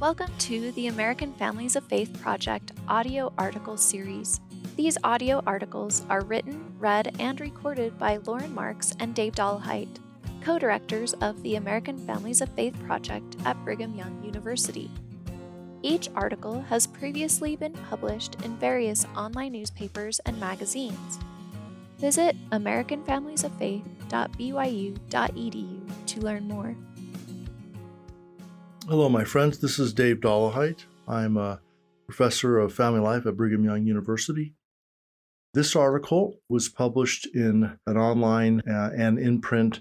Welcome to the American Families of Faith Project audio article series. These audio articles are written, read, and recorded by Lauren Marks and Dave Dollahite, co-directors of the American Families of Faith Project at Brigham Young University. Each article has previously been published in various online newspapers and magazines. Visit americanfamiliesoffaith.byu.edu to learn more. Hello, my friends. This is Dave Dollahite. I'm a professor of family life at Brigham Young University. This article was published in an online and in-print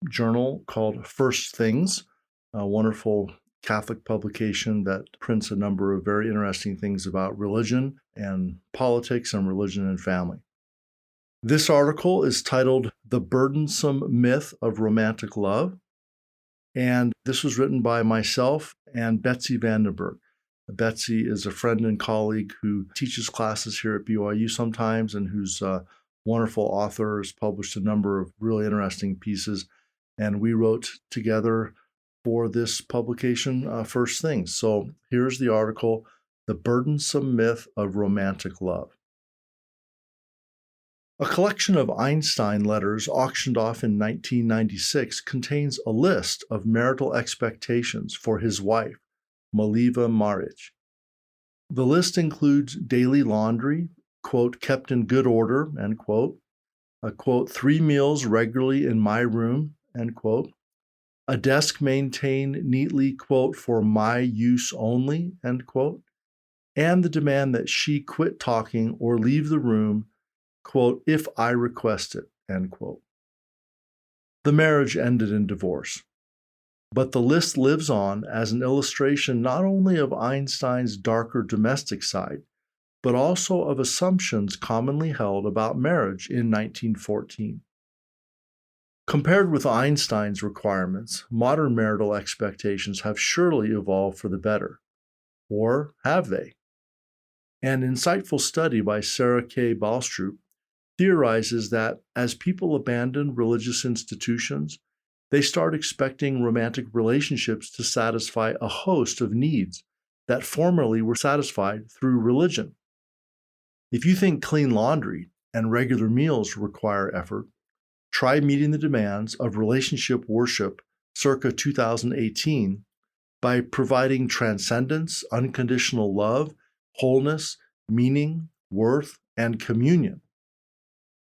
journal called First Things, a wonderful Catholic publication that prints a number of very interesting things about religion and politics and religion and family. This article is titled The Burdensome Myth of Romantic Love. And this was written by myself and Betsy Vandenberg. Betsy is a friend and colleague who teaches classes here at BYU sometimes and who's a wonderful author, has published a number of really interesting pieces. And we wrote together for this publication, First Things. So here's the article, The Burdensome Myth of Romantic Love. A collection of Einstein letters auctioned off in 1996 contains a list of marital expectations for his wife, Maliva Maric. The list includes daily laundry, quote, kept in good order, end quote, a quote, 3 meals regularly in my room, end quote, a desk maintained neatly, quote, for my use only, end quote, and the demand that she quit talking or leave the room, quote, if I request it, end quote. The marriage ended in divorce, but the list lives on as an illustration not only of Einstein's darker domestic side, but also of assumptions commonly held about marriage in 1914. Compared with Einstein's requirements, modern marital expectations have surely evolved for the better. Or have they? An insightful study by Sarah K. Balstrup theorizes that as people abandon religious institutions, they start expecting romantic relationships to satisfy a host of needs that formerly were satisfied through religion. If you think clean laundry and regular meals require effort, try meeting the demands of relationship worship circa 2018 by providing transcendence, unconditional love, wholeness, meaning, worth, and communion.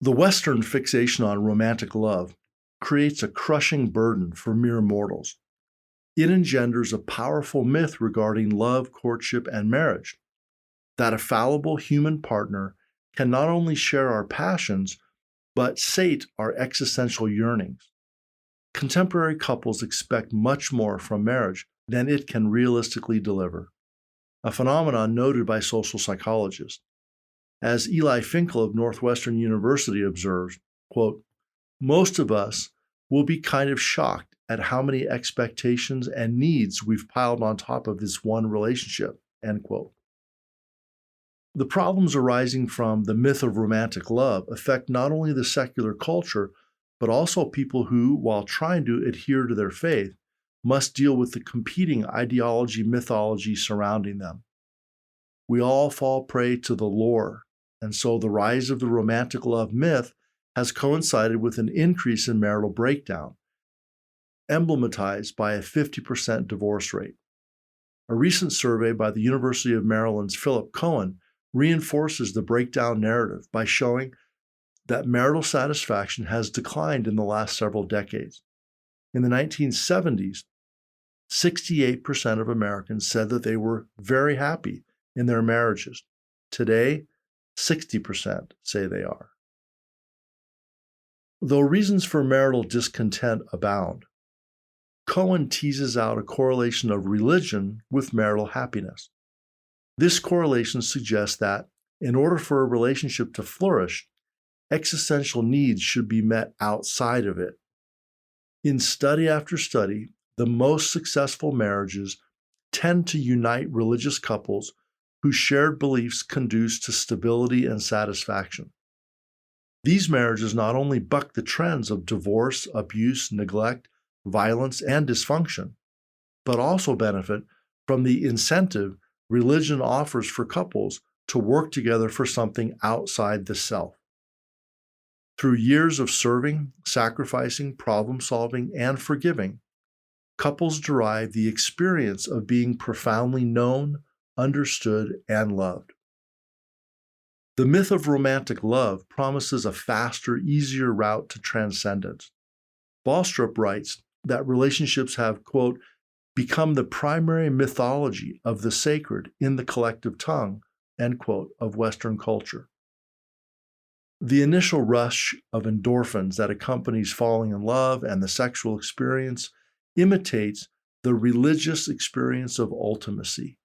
The Western fixation on romantic love creates a crushing burden for mere mortals. It engenders a powerful myth regarding love, courtship, and marriage, that a fallible human partner can not only share our passions, but sate our existential yearnings. Contemporary couples expect much more from marriage than it can realistically deliver, a phenomenon noted by social psychologists. As Eli Finkel of Northwestern University observes, quote, most of us will be kind of shocked at how many expectations and needs we've piled on top of this one relationship, end quote. The problems arising from the myth of romantic love affect not only the secular culture, but also people who, while trying to adhere to their faith, must deal with the competing ideology mythology surrounding them. We all fall prey to the lure, and so the rise of the romantic love myth has coincided with an increase in marital breakdown, emblematized by a 50% divorce rate. A recent survey by the University of Maryland's Philip Cohen reinforces the breakdown narrative by showing that marital satisfaction has declined in the last several decades. In the 1970s, 68% of Americans said that they were very happy in their marriages. Today, 60% say they are. Though reasons for marital discontent abound, Cohen teases out a correlation of religion with marital happiness. This correlation suggests that, in order for a relationship to flourish, existential needs should be met outside of it. In study after study, the most successful marriages tend to unite religious couples whose shared beliefs conduce to stability and satisfaction. These marriages not only buck the trends of divorce, abuse, neglect, violence, and dysfunction, but also benefit from the incentive religion offers for couples to work together for something outside the self. Through years of serving, sacrificing, problem-solving, and forgiving, couples derive the experience of being profoundly known, understood, and loved. The myth of romantic love promises a faster, easier route to transcendence. Ballstrup writes that relationships have, quote, become the primary mythology of the sacred in the collective tongue, end quote, of Western culture. The initial rush of endorphins that accompanies falling in love and the sexual experience imitates the religious experience of ultimacy.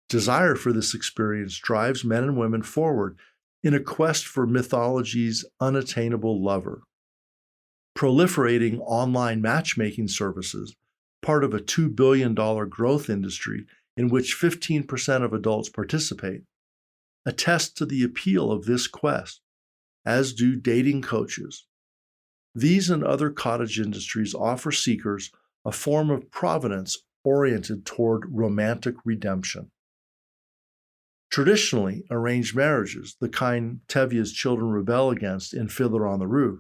Desire for this experience drives men and women forward in a quest for mythology's unattainable lover. Proliferating online matchmaking services, part of a $2 billion growth industry in which 15% of adults participate, attest to the appeal of this quest, as do dating coaches. These and other cottage industries offer seekers a form of providence oriented toward romantic redemption. Traditionally, arranged marriages, the kind Tevye's children rebel against in Fiddler on the Roof,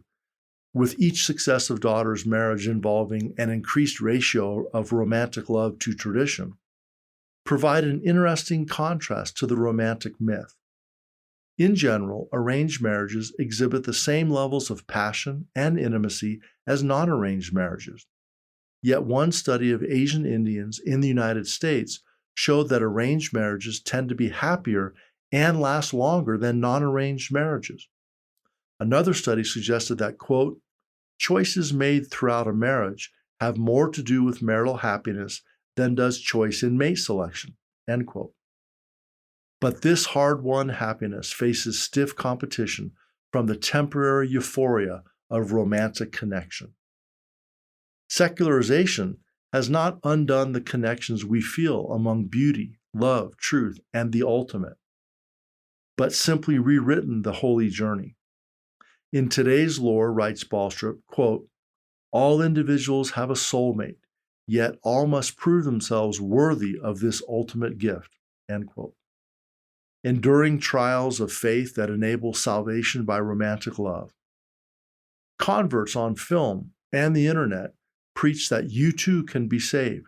with each successive daughter's marriage involving an increased ratio of romantic love to tradition, provide an interesting contrast to the romantic myth. In general, arranged marriages exhibit the same levels of passion and intimacy as non-arranged marriages. Yet one study of Asian Indians in the United States showed that arranged marriages tend to be happier and last longer than non-arranged marriages. Another study suggested that, quote, choices made throughout a marriage have more to do with marital happiness than does choice in mate selection, end quote. But this hard-won happiness faces stiff competition from the temporary euphoria of romantic connection. Secularization has not undone the connections we feel among beauty, love, truth, and the ultimate, but simply rewritten the holy journey. In today's lore, writes Ballstrup, quote, all individuals have a soulmate, yet all must prove themselves worthy of this ultimate gift, end quote. Enduring trials of faith that enable salvation by romantic love. Converts on film and the internet preach that you too can be saved.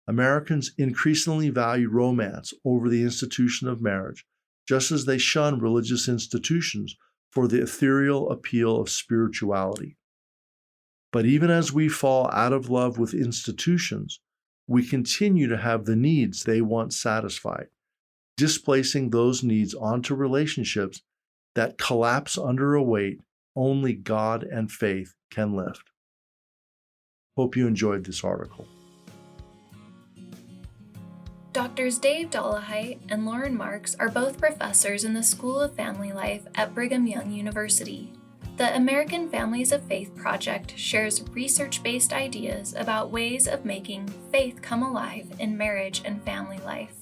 Americans increasingly value romance over the institution of marriage, just as they shun religious institutions for the ethereal appeal of spirituality. But even as we fall out of love with institutions, we continue to have the needs they once satisfied, displacing those needs onto relationships that collapse under a weight only God and faith can lift. Hope you enjoyed this article. Doctors Dave Dollahite and Lauren Marks are both professors in the School of Family Life at Brigham Young University. The American Families of Faith project shares research-based ideas about ways of making faith come alive in marriage and family life.